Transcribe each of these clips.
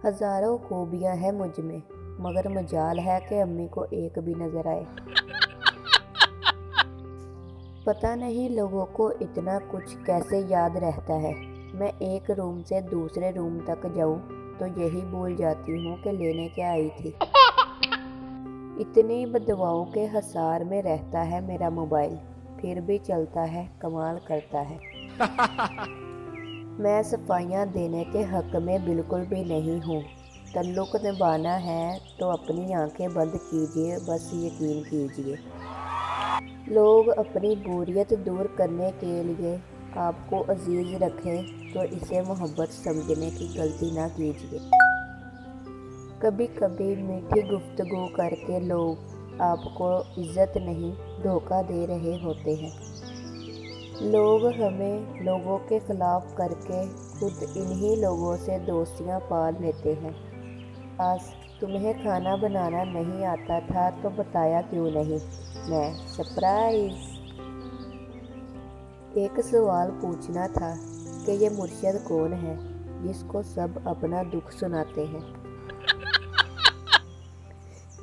हजारों खूबियां हैं मुझ में, मगर मजाल है कि अम्मी को एक भी नजर आए। पता नहीं लोगों को इतना कुछ कैसे याद रहता है। मैं एक रूम से दूसरे रूम तक जाऊं तो यही भूल जाती हूँ कि लेने क्या आई थी। इतनी बदवाओं के हसार में रहता है मेरा मोबाइल, फिर भी चलता है, कमाल करता है। मैं सफाइयाँ देने के हक में बिल्कुल भी नहीं हूँ। तल्लुक निभाना है तो अपनी आंखें बंद कीजिए, बस यकीन कीजिए। लोग अपनी बोरियत दूर करने के लिए आपको अजीज रखें तो इसे मोहब्बत समझने की गलती ना कीजिए। कभी कभी मीठी गुफ्तगू करके लोग आपको इज्जत नहीं, धोखा दे रहे होते हैं। लोग हमें लोगों के खिलाफ करके खुद इन्हीं लोगों से दोस्तियां पाल लेते हैं। आज तुम्हें खाना बनाना नहीं आता था तो बताया क्यों नहीं? मैं सरप्राइज। एक सवाल पूछना था कि ये मुर्शिद कौन है जिसको सब अपना दुख सुनाते हैं।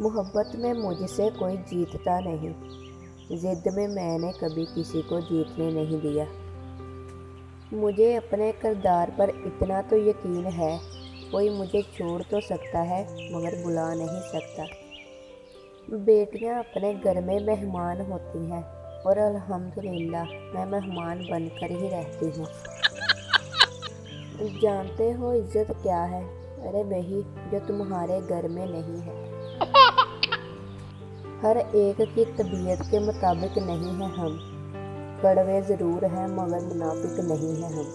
मोहब्बत में मुझसे कोई जीतता नहीं, जिद में मैंने कभी किसी को जीतने नहीं दिया। मुझे अपने किरदार पर इतना तो यकीन है, कोई मुझे छोड़ तो सकता है मगर बुला नहीं सकता। बेटियां अपने घर में मेहमान होती हैं और अल्हम्दुलिल्लाह मैं मेहमान बनकर ही रहती हूँ। जानते हो इज्जत क्या है? अरे वही जो तुम्हारे घर में नहीं है। हर एक की तबीयत के मुताबिक नहीं है हम, कड़वे ज़रूर हैं मगर मुनाफिक नहीं हैं हम।